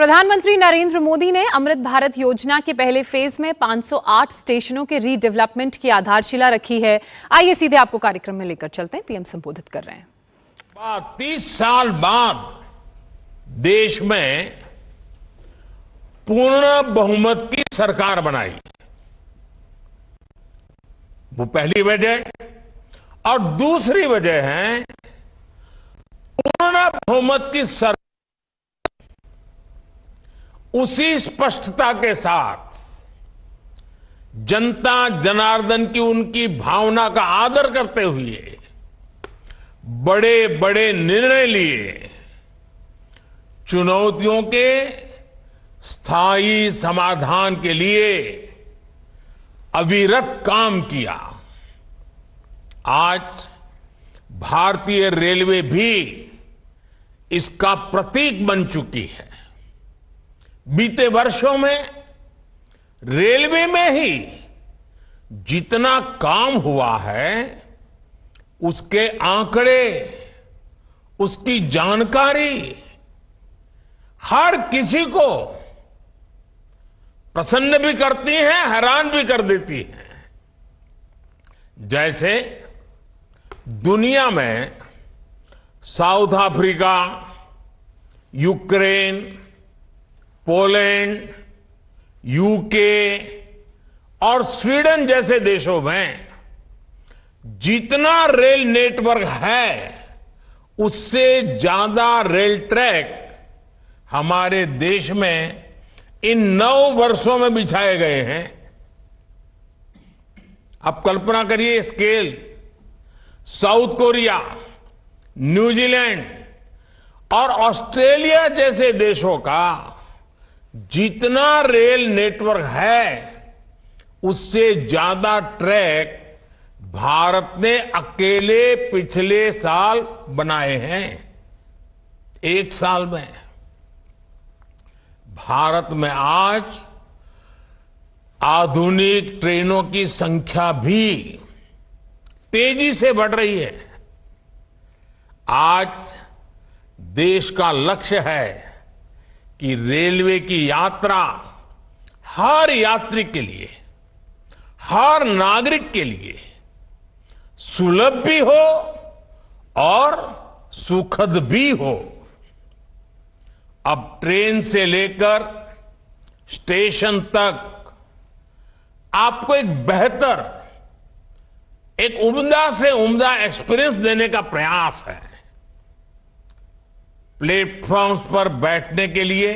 प्रधानमंत्री नरेंद्र मोदी ने अमृत भारत योजना के पहले फेज में 508 स्टेशनों के रीडेवलपमेंट की आधारशिला रखी है। आइए सीधे आपको कार्यक्रम में लेकर चलते हैं। पीएम संबोधित कर रहे हैं। 30 साल बाद देश में पूर्ण बहुमत की सरकार बनाई, वो पहली वजह। और दूसरी वजह है पूर्ण बहुमत की सरकार उसी स्पष्टता के साथ जनता जनार्दन की उनकी भावना का आदर करते हुए बड़े बड़े निर्णय लिए, चुनौतियों के स्थायी समाधान के लिए अविरत काम किया। आज भारतीय रेलवे भी इसका प्रतीक बन चुकी है। बीते वर्षों में रेलवे में ही जितना काम हुआ है, उसके आंकड़े, उसकी जानकारी हर किसी को प्रसन्न भी करती हैं, हैरान भी कर देती हैं। जैसे दुनिया में south Africa, Ukraine, Poland, UK और स्वीडन जैसे देशों में जितना रेल नेटवर्क है, उससे ज्यादा रेल ट्रैक हमारे देश में इन 9 वर्षों में बिछाए गए हैं। अब कल्पना करिए स्केल। साउथ कोरिया, न्यूजीलैंड और ऑस्ट्रेलिया जैसे देशों का जितना रेल नेटवर्क है, उससे ज्यादा ट्रैक भारत ने अकेले पिछले साल बनाए हैं। एक साल में भारत में आज आधुनिक ट्रेनों की संख्या भी तेजी से बढ़ रही है। आज देश का लक्ष्य है कि रेलवे की यात्रा हर यात्री के लिए, हर नागरिक के लिए सुलभ भी हो और सुखद भी हो। अब ट्रेन से लेकर स्टेशन तक आपको एक बेहतर, एक उम्दा से उम्दा एक्सपीरियंस देने का प्रयास है। प्लेटफॉर्म्स पर बैठने के लिए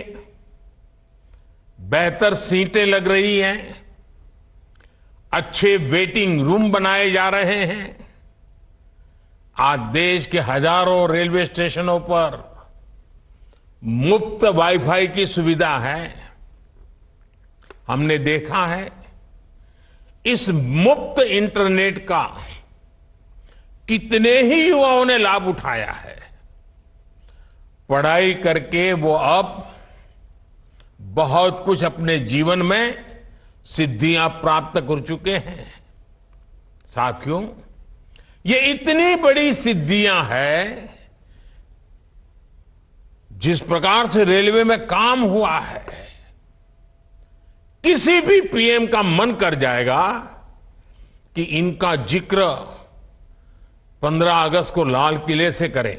बेहतर सीटें लग रही हैं, अच्छे वेटिंग रूम बनाए जा रहे हैं। आज देश के हजारों रेलवे स्टेशनों पर मुफ्त वाईफाई की सुविधा है। हमने देखा है इस मुफ्त इंटरनेट का कितने ही युवाओं ने लाभ उठाया है। पढ़ाई करके वो अब बहुत कुछ अपने जीवन में सिद्धियां प्राप्त कर चुके हैं। साथियों, ये इतनी बड़ी सिद्धियां हैं, जिस प्रकार से रेलवे में काम हुआ है, किसी भी पीएम का मन कर जाएगा कि इनका जिक्र 15 अगस्त को लाल किले से करें।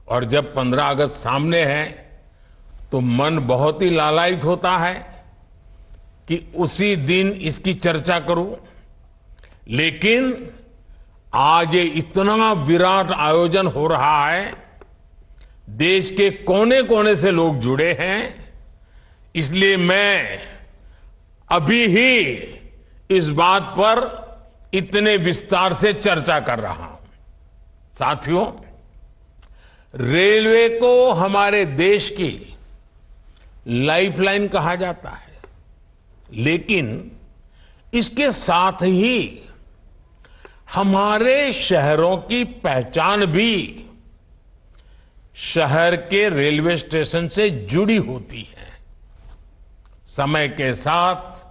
और जब 15 अगस्त सामने है तो मन बहुत ही लालायित होता है कि उसी दिन इसकी चर्चा करूं। लेकिन आज ये इतना विराट आयोजन हो रहा है, देश के कोने कोने से लोग जुड़े हैं, इसलिए मैं अभी ही इस बात पर इतने विस्तार से चर्चा कर रहा हूं। साथियों, रेलवे को हमारे देश की लाइफलाइन कहा जाता है, लेकिन इसके साथ ही हमारे शहरों की पहचान भी शहर के रेलवे स्टेशन से जुड़ी होती है। समय के साथ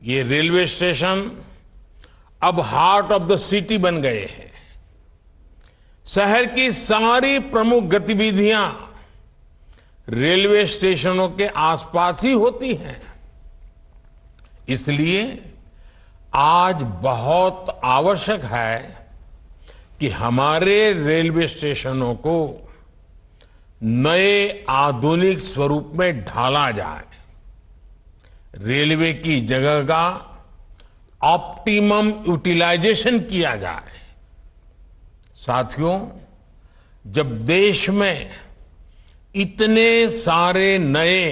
ये रेलवे स्टेशन अब हार्ट ऑफ द सिटी बन गए हैं। शहर की सारी प्रमुख गतिविधियां रेलवे स्टेशनों के आसपास ही होती हैं। इसलिए आज बहुत आवश्यक है कि हमारे रेलवे स्टेशनों को नए आधुनिक स्वरूप में ढाला जाए। रेलवे की जगह का ऑप्टिमम यूटिलाइजेशन किया जाए। साथियों, जब देश में इतने सारे नए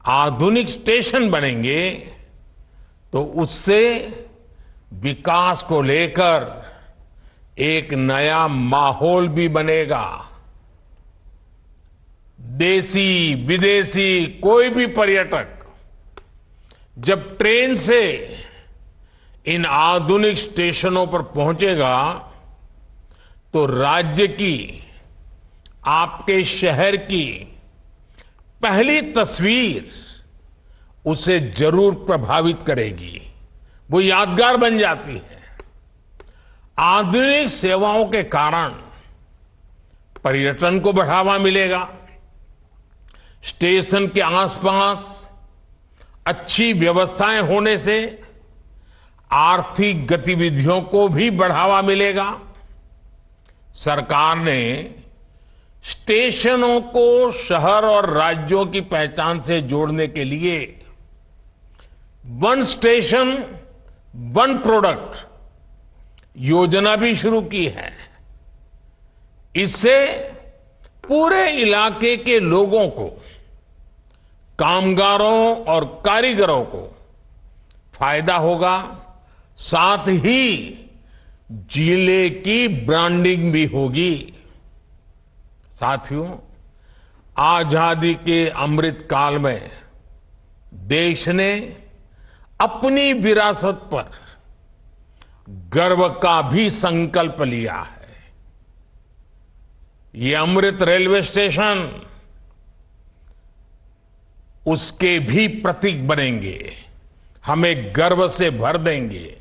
आधुनिक स्टेशन बनेंगे तो उससे विकास को लेकर एक नया माहौल भी बनेगा। देसी विदेशी कोई भी पर्यटक जब ट्रेन से इन आधुनिक स्टेशनों पर पहुंचेगा तो राज्य की, आपके शहर की पहली तस्वीर उसे जरूर प्रभावित करेगी, वो यादगार बन जाती है। आधुनिक सेवाओं के कारण पर्यटन को बढ़ावा मिलेगा। स्टेशन के आसपास अच्छी व्यवस्थाएं होने से आर्थिक गतिविधियों को भी बढ़ावा मिलेगा। सरकार ने स्टेशनों को शहर और राज्यों की पहचान से जोड़ने के लिए वन स्टेशन वन प्रोडक्ट योजना भी शुरू की है। इससे पूरे इलाके के लोगों को, कामगारों और कारीगरों को फायदा होगा, साथ ही जिले की ब्रांडिंग भी होगी। साथियों, आजादी के अमृत काल में देश ने अपनी विरासत पर गर्व का भी संकल्प लिया है। ये अमृत रेलवे स्टेशन उसके भी प्रतीक बनेंगे, हमें गर्व से भर देंगे।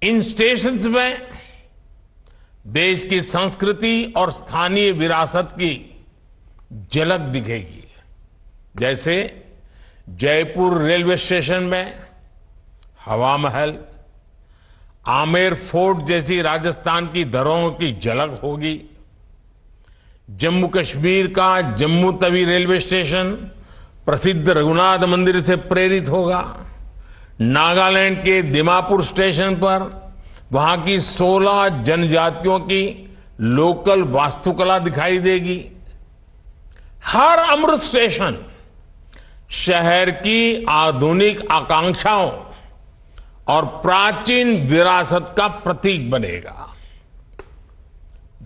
इन स्टेशंस में देश की संस्कृति और स्थानीय विरासत की झलक दिखेगी। जैसे जयपुर रेलवे स्टेशन में हवा महल, आमेर फोर्ट जैसी राजस्थान की धरोहरों की झलक होगी। जम्मू कश्मीर का जम्मू तवी रेलवे स्टेशन प्रसिद्ध रघुनाथ मंदिर से प्रेरित होगा। नागालैंड के दिमापुर स्टेशन पर वहां की 16 जनजातियों की लोकल वास्तुकला दिखाई देगी। हर अमृत स्टेशन शहर की आधुनिक आकांक्षाओं और प्राचीन विरासत का प्रतीक बनेगा।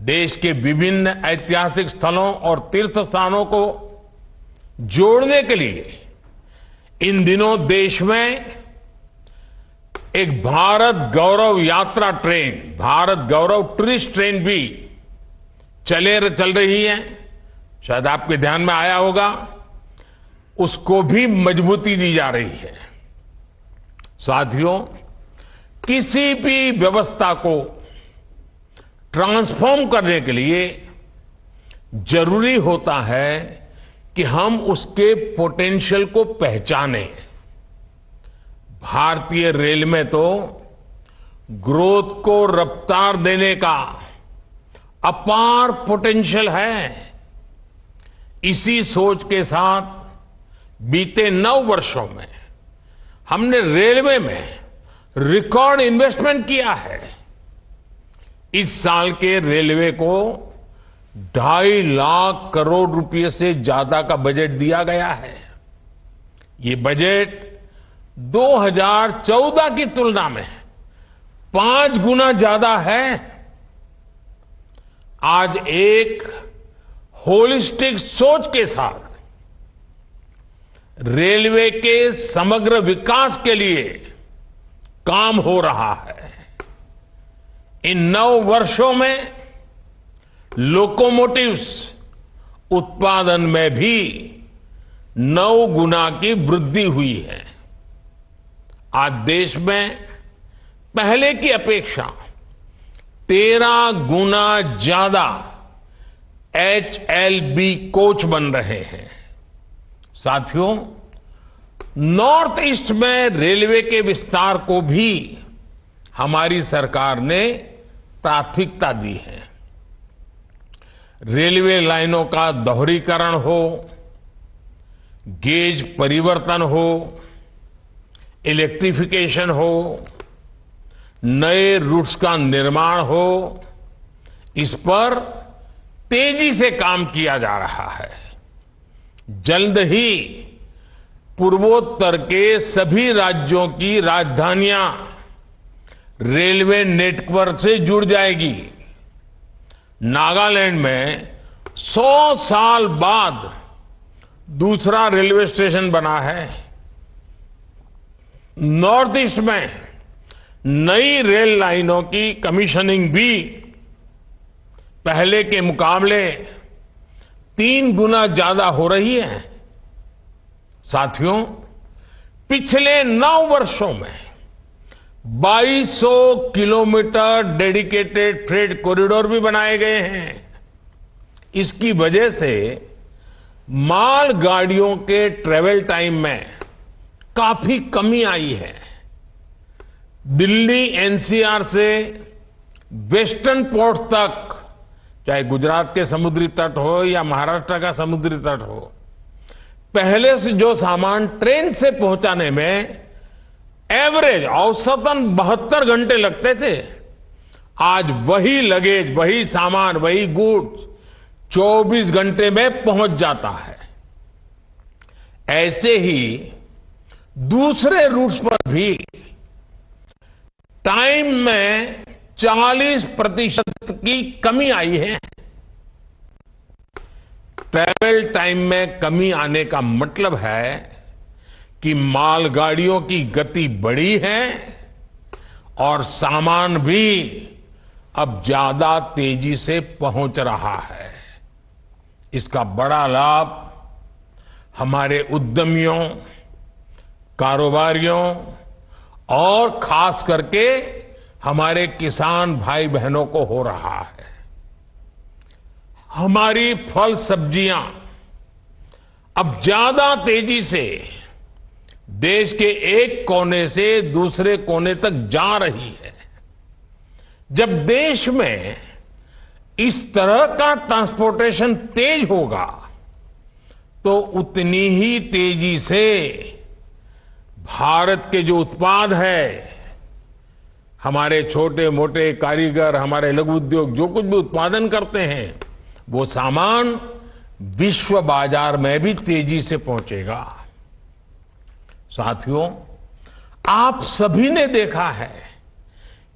देश के विभिन्न ऐतिहासिक स्थलों और तीर्थ स्थानों को जोड़ने के लिए इन दिनों देश में एक भारत गौरव यात्रा ट्रेन, भारत गौरव टूरिस्ट ट्रेन भी चल रही है। शायद आपके ध्यान में आया होगा, उसको भी मजबूती दी जा रही है। साथियों, किसी भी व्यवस्था को ट्रांसफॉर्म करने के लिए जरूरी होता है कि हम उसके पोटेंशियल को पहचानें। भारतीय रेल में तो ग्रोथ को रफ्तार देने का अपार पोटेंशियल है। इसी सोच के साथ बीते 9 वर्षों में हमने रेलवे में रिकॉर्ड इन्वेस्टमेंट किया है। इस साल के रेलवे को 2.5 लाख करोड़ रुपए से ज्यादा का बजट दिया गया है। ये बजट 2014 की तुलना में 5 गुना ज्यादा है। आज एक होलिस्टिक सोच के साथ रेलवे के समग्र विकास के लिए काम हो रहा है। इन 9 वर्षों में लोकोमोटिव्स उत्पादन में भी 9 गुना की वृद्धि हुई है। आज देश में पहले की अपेक्षा 13 गुना ज्यादा HLB कोच बन रहे हैं। साथियों, नॉर्थ ईस्ट में रेलवे के विस्तार को भी हमारी सरकार ने प्राथमिकता दी है। रेलवे लाइनों का दोहरीकरण हो, गेज परिवर्तन हो, इलेक्ट्रिफिकेशन हो, नए रूट्स का निर्माण हो, इस पर तेजी से काम किया जा रहा है। जल्द ही पूर्वोत्तर के सभी राज्यों की राजधानियां रेलवे नेटवर्क से जुड़ जाएगी। नागालैंड में 100 साल बाद दूसरा रेलवे स्टेशन बना है। नॉर्थ ईस्ट में नई रेल लाइनों की कमीशनिंग भी पहले के मुकाबले 3 गुना ज्यादा हो रही है। साथियों, पिछले 9 वर्षों में 2200 किलोमीटर डेडिकेटेड फ्रेट कॉरिडोर भी बनाए गए हैं। इसकी वजह से माल गाड़ियों के ट्रेवल टाइम में काफी कमी आई है। दिल्ली एनसीआर से वेस्टर्न पोर्ट तक, चाहे गुजरात के समुद्री तट हो या महाराष्ट्र का समुद्री तट हो, पहले से जो सामान ट्रेन से पहुंचाने में एवरेज औसतन 72 घंटे लगते थे, आज वही लगेज, वही सामान, वही गुड्स 24 घंटे में पहुंच जाता है। ऐसे ही दूसरे रूट्स पर भी टाइम में 40% की कमी आई है। ट्रैवल टाइम में कमी आने का मतलब है कि मालगाड़ियों की गति बढ़ी है और सामान भी अब ज्यादा तेजी से पहुंच रहा है। इसका बड़ा लाभ हमारे उद्यमियों, कारोबारियों और खास करके हमारे किसान भाई बहनों को हो रहा है। हमारी फल सब्जियां अब ज्यादा तेजी से देश के एक कोने से दूसरे कोने तक जा रही है। जब देश में इस तरह का ट्रांसपोर्टेशन तेज होगा तो उतनी ही तेजी से भारत के जो उत्पाद है, हमारे छोटे मोटे कारीगर, हमारे लघु उद्योग जो कुछ भी उत्पादन करते हैं, वो सामान विश्व बाजार में भी तेजी से पहुंचेगा। साथियों, आप सभी ने देखा है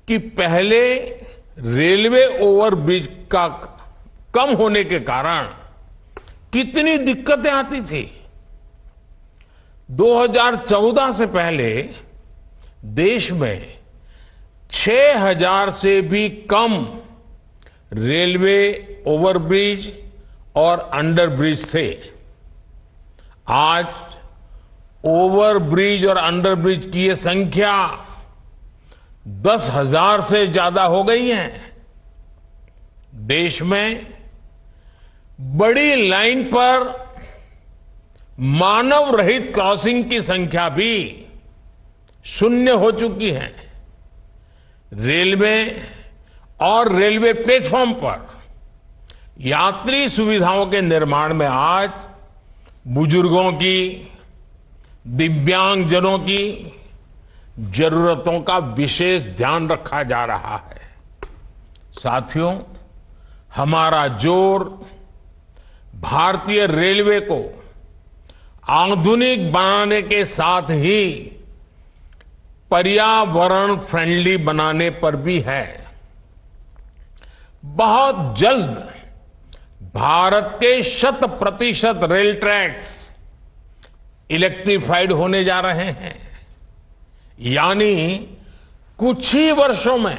कि पहले रेलवे ओवरब्रिज का कम होने के कारण कितनी दिक्कतें आती थी। 2014 से पहले देश में 6000 से भी कम रेलवे ओवरब्रिज और अंडरब्रिज थे। आज ओवरब्रिज और अंडरब्रिज की ये संख्या 10,000 से ज्यादा हो गई है। देश में बड़ी लाइन पर मानव रहित क्रॉसिंग की संख्या भी 0 हो चुकी है। रेलवे और रेलवे प्लेटफॉर्म पर यात्री सुविधाओं के निर्माण में आज बुजुर्गों की, दिव्यांगजनों की जरूरतों का विशेष ध्यान रखा जा रहा है। साथियों, हमारा जोर भारतीय रेलवे को आधुनिक बनाने के साथ ही पर्यावरण फ्रेंडली बनाने पर भी है। बहुत जल्द भारत के 100% रेल ट्रैक्स इलेक्ट्रिफाइड होने जा रहे हैं। यानी कुछ ही वर्षों में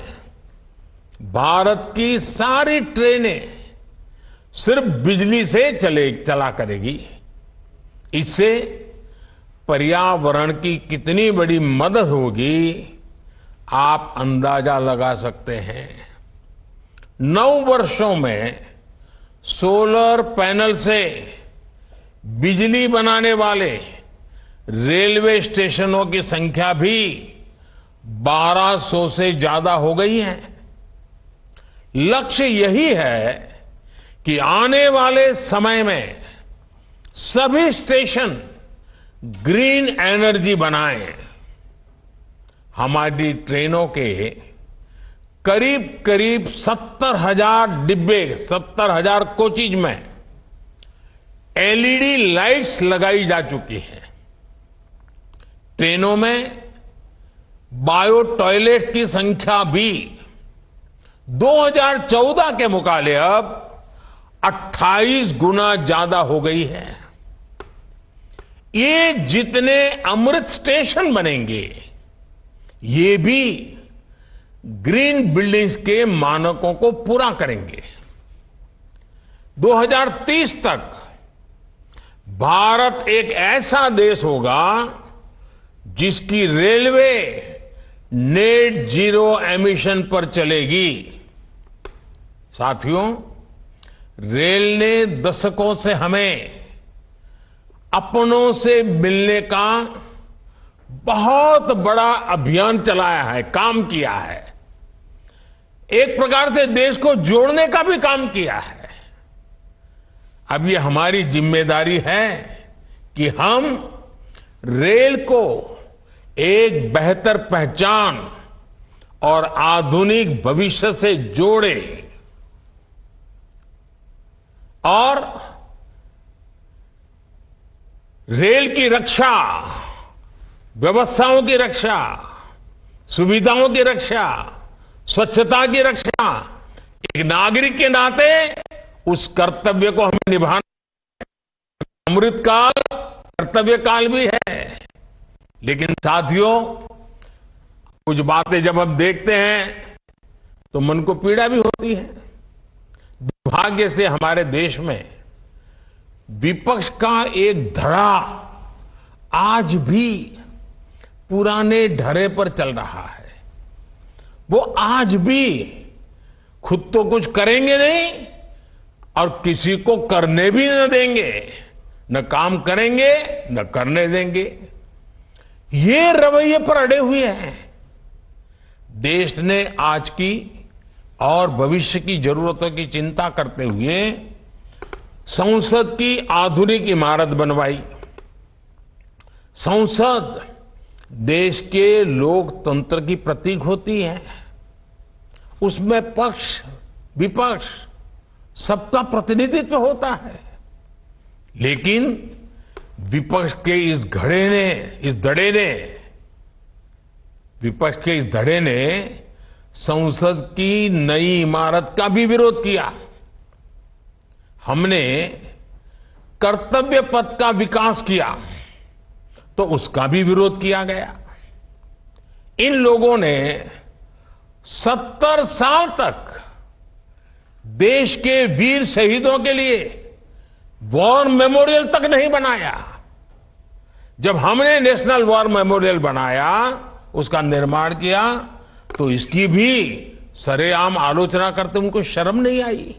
भारत की सारी ट्रेनें सिर्फ बिजली से चला करेगी। इससे पर्यावरण की कितनी बड़ी मदद होगी, आप अंदाजा लगा सकते हैं। 9 वर्षों में सोलर पैनल से बिजली बनाने वाले रेलवे स्टेशनों की संख्या भी 1200 से ज्यादा हो गई है। लक्ष्य यही है कि आने वाले समय में सभी स्टेशन ग्रीन एनर्जी बनाएं। हमारी ट्रेनों के करीब करीब 70,000 डिब्बे, 70,000 कोचेज में एलईडी लाइट्स लगाई जा चुकी हैं। ट्रेनों में बायो टॉयलेट्स की संख्या भी 2014 के मुकाबले अब 28 गुना ज्यादा हो गई है। ये जितने अमृत स्टेशन बनेंगे, ये भी ग्रीन बिल्डिंग्स के मानकों को पूरा करेंगे। 2030 तक भारत एक ऐसा देश होगा जिसकी रेलवे नेट जीरो एमिशन पर चलेगी। साथियों, रेल ने दशकों से हमें अपनों से मिलने का बहुत बड़ा अभियान चलाया है, काम किया है। एक प्रकार से देश को जोड़ने का भी काम किया है। अब ये हमारी जिम्मेदारी है कि हम रेल को एक बेहतर पहचान और आधुनिक भविष्य से जोड़ें और रेल की रक्षा, व्यवस्थाओं की रक्षा, सुविधाओं की रक्षा, स्वच्छता की रक्षा, एक नागरिक के नाते उस कर्तव्य को हमें निभाना। अमृतकाल कर्तव्य काल भी है। लेकिन साथियों, कुछ बातें जब हम देखते हैं तो मन को पीड़ा भी होती है। दुर्भाग्य से हमारे देश में विपक्ष का एक धड़ा आज भी पुराने ढर्रे पर चल रहा है। वो आज भी खुद तो कुछ करेंगे नहीं और किसी को करने भी न देंगे, न काम करेंगे न करने देंगे। ये रवैये पर अड़े हुए हैं। देश ने आज की और भविष्य की जरूरतों की चिंता करते हुए संसद की आधुनिक इमारत बनवाई। संसद देश के लोकतंत्र की प्रतीक होती है। उसमें पक्ष विपक्ष सबका प्रतिनिधित्व होता है। लेकिन विपक्ष के इस धड़े ने संसद की नई इमारत का भी विरोध किया। हमने कर्तव्य पथ का विकास किया तो उसका भी विरोध किया गया। इन लोगों ने 70 साल तक देश के वीर शहीदों के लिए वॉर मेमोरियल तक नहीं बनाया। जब हमने नेशनल वॉर मेमोरियल बनाया, उसका निर्माण किया, तो इसकी भी सरेआम आलोचना करते उनको शर्म नहीं आई।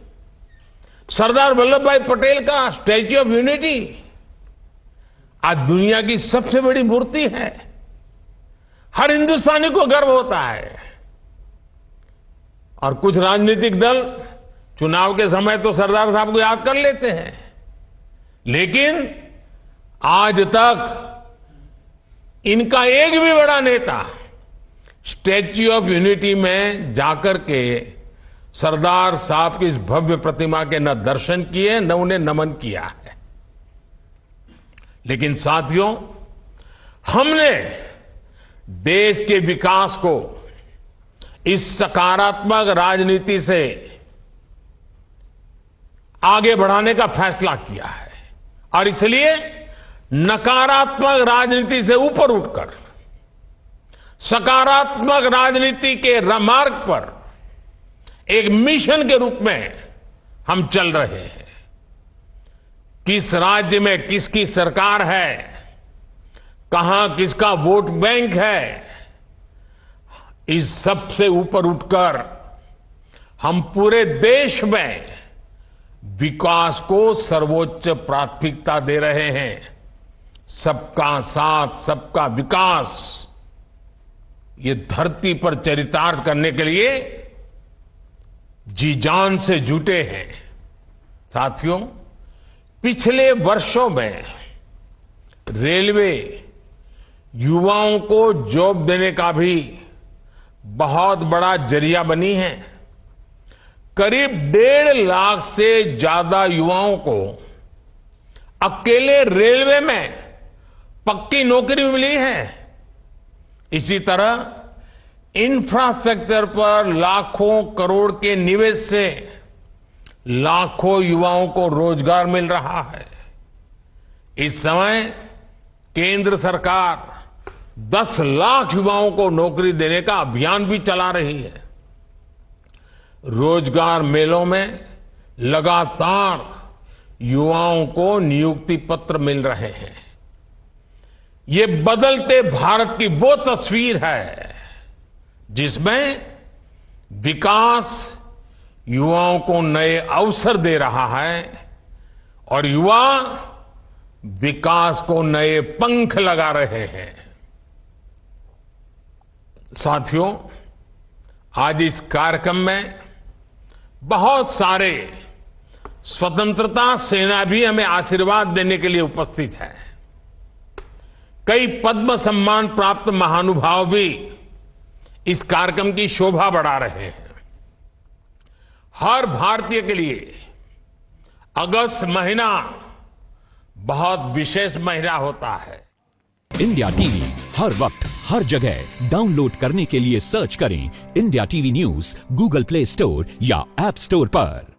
सरदार वल्लभ भाई पटेल का स्टैच्यू ऑफ यूनिटी आज दुनिया की सबसे बड़ी मूर्ति है। हर हिंदुस्तानी को गर्व होता है। और कुछ राजनीतिक दल चुनाव के समय तो सरदार साहब को याद कर लेते हैं, लेकिन आज तक इनका एक भी बड़ा नेता स्टैच्यू ऑफ यूनिटी में जाकर के सरदार साहब की इस भव्य प्रतिमा के न दर्शन किए न उन्हें नमन किया है। लेकिन साथियों, हमने देश के विकास को इस सकारात्मक राजनीति से आगे बढ़ाने का फैसला किया है और इसलिए नकारात्मक राजनीति से ऊपर उठकर सकारात्मक राजनीति के मार्ग पर एक मिशन के रूप में हम चल रहे हैं। किस राज्य में किसकी सरकार है, कहां किसका वोट बैंक है, इस सब से ऊपर उठकर हम पूरे देश में विकास को सर्वोच्च प्राथमिकता दे रहे हैं। सबका साथ, सबका विकास, ये धरती पर चरितार्थ करने के लिए जी जान से जुटे हैं। साथियों, पिछले वर्षों में रेलवे युवाओं को जॉब देने का भी बहुत बड़ा जरिया बनी है। करीब 1.5 लाख से ज्यादा युवाओं को अकेले रेलवे में पक्की नौकरी मिली है। इसी तरह इंफ्रास्ट्रक्चर पर लाखों करोड़ के निवेश से लाखों युवाओं को रोजगार मिल रहा है। इस समय केंद्र सरकार 10 लाख युवाओं को नौकरी देने का अभियान भी चला रही है। रोजगार मेलों में लगातार युवाओं को नियुक्ति पत्र मिल रहे हैं। ये बदलते भारत की वो तस्वीर है जिसमें विकास युवाओं को नए अवसर दे रहा है और युवा विकास को नए पंख लगा रहे हैं। साथियों, आज इस कार्यक्रम में बहुत सारे स्वतंत्रता सेनानी हमें आशीर्वाद देने के लिए उपस्थित हैं। कई पद्म सम्मान प्राप्त महानुभाव भी इस कार्यक्रम की शोभा बढ़ा रहे हैं। हर भारतीय के लिए अगस्त महीना बहुत विशेष महीना होता है। इंडिया टीवी हर वक्त हर जगह डाउनलोड करने के लिए सर्च करें India TV news Google play store या ऐप स्टोर पर।